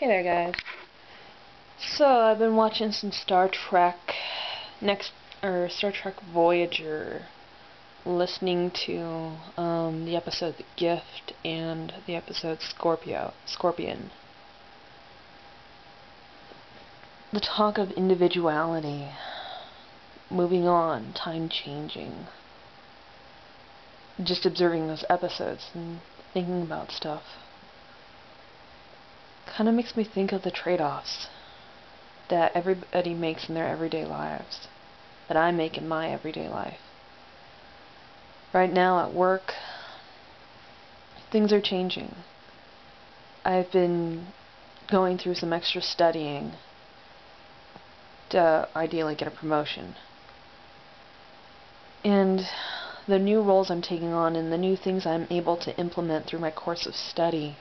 Hey there, guys. So I've been watching some Star Trek Star Trek Voyager, listening to the episode The Gift and the episode Scorpion. The talk of individuality, moving on, time changing. Just observing those episodes and thinking about stuff kind of makes me think of the trade-offs that everybody makes in their everyday lives, that I make in my everyday life. Right now at work, things are changing. I've been going through some extra studying to ideally get a promotion. And the new roles I'm taking on and the new things I'm able to implement through my course of study,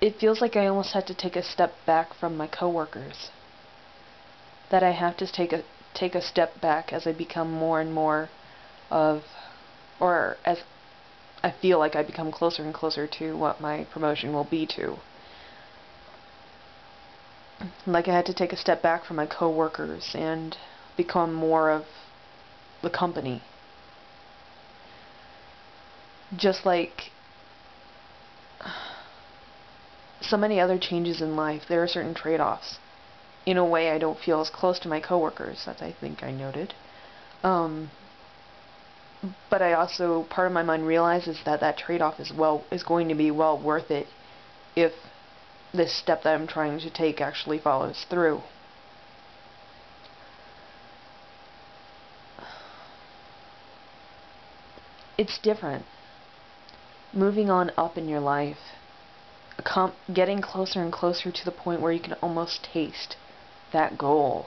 it feels like I almost had to take a step back from my coworkers. That I have to take a step back as I become more and more of, or as I feel like I become closer and closer to what my promotion will be to. Like I had to take a step back from my coworkers and become more of the company. Just like so many other changes in life, there are certain trade-offs. In a way, I don't feel as close to my coworkers, as I think I noted. But I also, part of my mind realizes that that trade-off is going to be well worth it if this step that I'm trying to take actually follows through. It's different. Moving on up in your life, getting closer and closer to the point where you can almost taste that goal.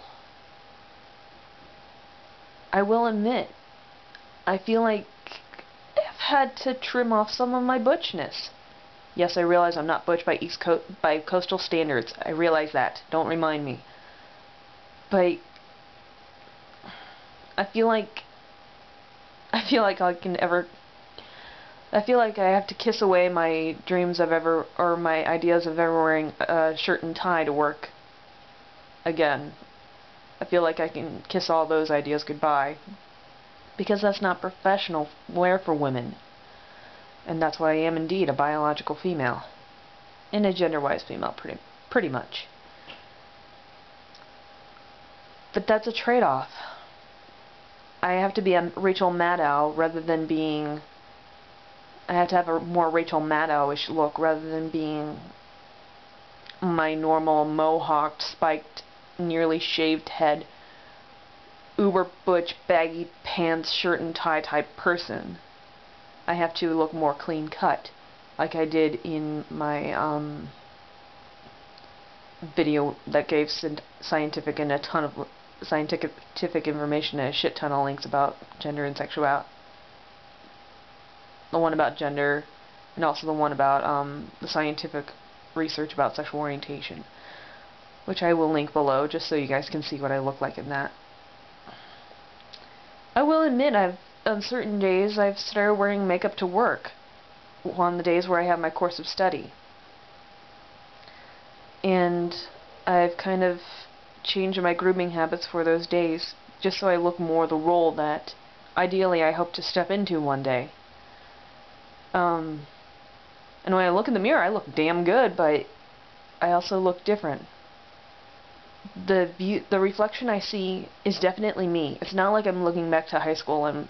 I will admit, I feel like I've had to trim off some of my butchness. Yes, I realize I'm not butch by coastal standards. I realize that. Don't remind me. But I feel like I have to kiss away my dreams of or my ideas of ever wearing a shirt and tie to work again. I feel like I can kiss all those ideas goodbye, because that's not professional wear for women. And that's why I am indeed a biological female. And a gender-wise female, pretty much. But that's a trade-off. I have to be a Rachel Maddow rather than being... I have to have a more Rachel Maddow-ish look rather than being my normal mohawked, spiked, nearly shaved head, uber butch, baggy pants, shirt and tie type person. I have to look more clean cut, like I did in my video that gave scientific and a ton of scientific information and a shit ton of links about gender and sexuality. The one about gender, and also the one about the scientific research about sexual orientation, which I will link below just so you guys can see what I look like in that. I will admit, on certain days I've started wearing makeup to work on the days where I have my course of study. And I've kind of changed my grooming habits for those days just so I look more the role that ideally I hope to step into one day. And when I look in the mirror, I look damn good, but I also look different. The reflection I see is definitely me. It's not like I'm looking back to high school and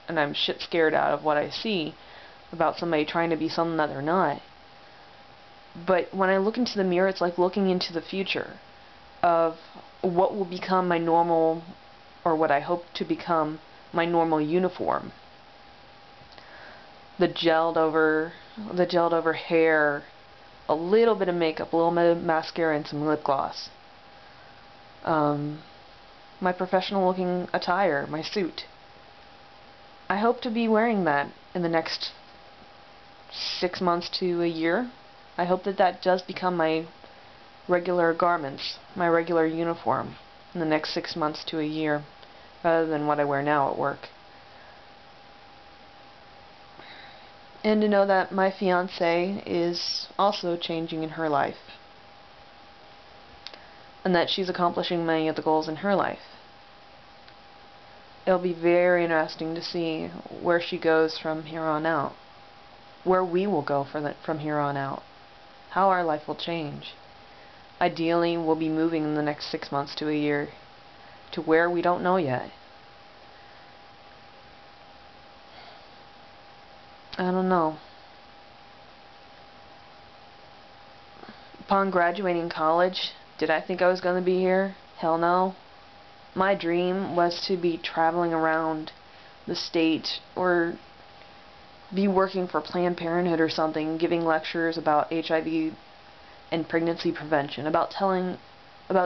I'm shit scared out of what I see about somebody trying to be something that they're not. But when I look into the mirror, it's like looking into the future of what will become my normal, or what I hope to become my normal uniform. The gelled over hair, a little bit of makeup, a little bit of mascara, and some lip gloss. My professional looking attire, my suit. I hope to be wearing that in the next 6 months to a year. I hope that that does become my regular garments, my regular uniform in the next 6 months to a year, rather than what I wear now at work. And to know that my fiance is also changing in her life. And that she's accomplishing many of the goals in her life. It'll be very interesting to see where she goes from here on out. Where we will go from here on out. How our life will change. Ideally, we'll be moving in the next 6 months to a year. To where we don't know yet. I don't know. Upon graduating college, did I think I was going to be here? Hell no. My dream was to be traveling around the state or be working for Planned Parenthood or something, giving lectures about HIV and pregnancy prevention, about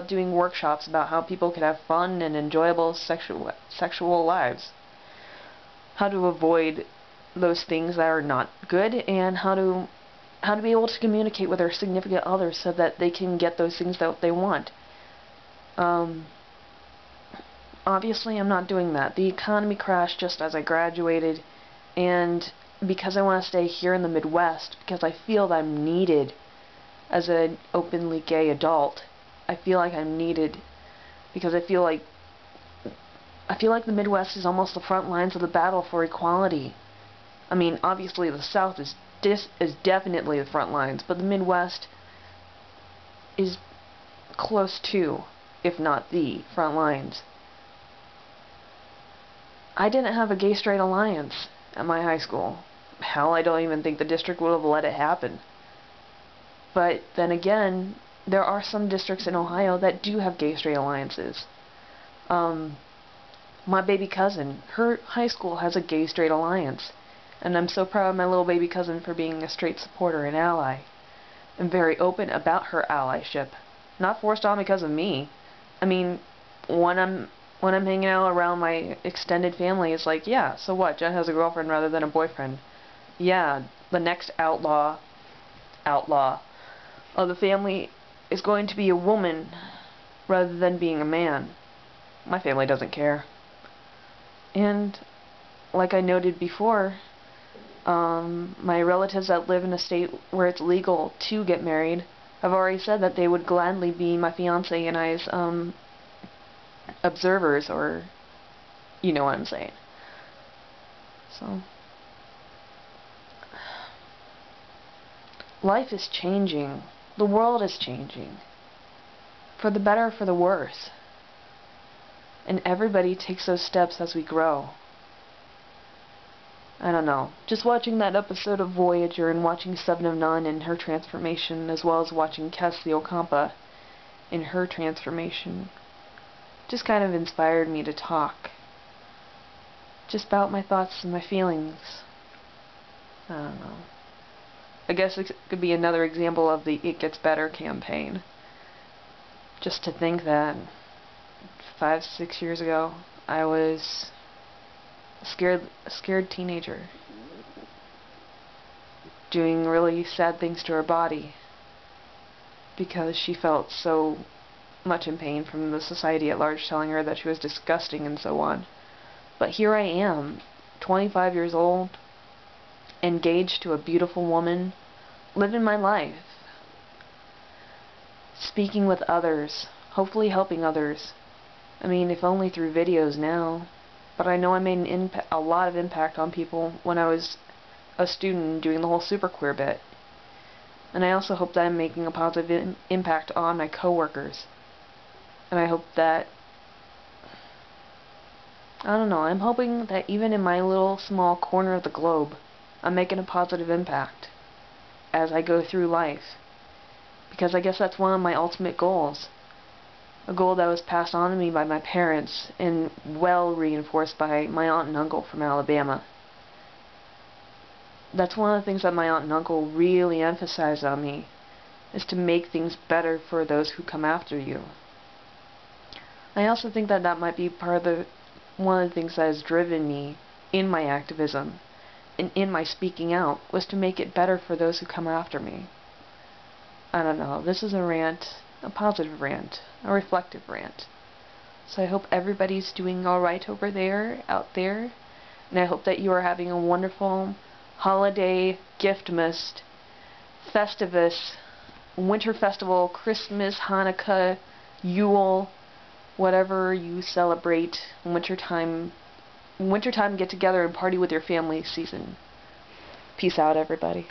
doing workshops about how people could have fun and enjoyable sexual lives, how to avoid those things that are not good, and how to be able to communicate with their significant others so that they can get those things that they want. Obviously, I'm not doing that. The economy crashed just as I graduated, and because I want to stay here in the Midwest, because I feel that I'm needed as an openly gay adult, I feel like I'm needed because I feel like the Midwest is almost the front lines of the battle for equality. I mean, obviously the South is definitely the front lines, but the Midwest is close to, if not the, front lines. I didn't have a gay-straight alliance at my high school. Hell, I don't even think the district would have let it happen. But then again, there are some districts in Ohio that do have gay-straight alliances. My baby cousin, her high school has a gay-straight alliance. And I'm so proud of my little baby cousin for being a straight supporter and ally. And very open about her allyship. Not forced on because of me. I mean, when I'm hanging out around my extended family, it's like, yeah, so what? Jen has a girlfriend rather than a boyfriend. Yeah, the next outlaw of the family is going to be a woman rather than being a man. My family doesn't care. And like I noted before, my relatives that live in a state where it's legal to get married have already said that they would gladly be my fiance and I's observers, or you know what I'm saying. So life is changing. The world is changing. For the better, for the worse. And everybody takes those steps as we grow. I don't know. Just watching that episode of Voyager and watching Seven of None and her transformation, as well as watching Kes the Ocampa in her transformation, just kind of inspired me to talk. Just about my thoughts and my feelings. I don't know. I guess it could be another example of the It Gets Better campaign. Just to think that 5-6 years ago, I was a scared teenager doing really sad things to her body because she felt so much in pain from the society at large telling her that she was disgusting and so on. But here I am, 25 years old, engaged to a beautiful woman, living my life, speaking with others, hopefully helping others. I mean, if only through videos now. But I know I made a lot of impact on people when I was a student doing the whole super queer bit. And I also hope that I'm making a positive impact on my coworkers. And I hope that, I don't know, I'm hoping that even in my little small corner of the globe, I'm making a positive impact as I go through life. Because I guess that's one of my ultimate goals. A goal that was passed on to me by my parents and well reinforced by my aunt and uncle from Alabama. That's one of the things that my aunt and uncle really emphasized on me, is to make things better for those who come after you. I also think that that might be one of the things that has driven me in my activism and in my speaking out, was to make it better for those who come after me. I don't know, this is a rant, a positive rant, a reflective rant. So I hope everybody's doing alright over there, out there, and I hope that you are having a wonderful holiday, Giftmas, Festivus, Winter Festival, Christmas, Hanukkah, Yule, whatever you celebrate, wintertime get together and party with your family season. Peace out, everybody.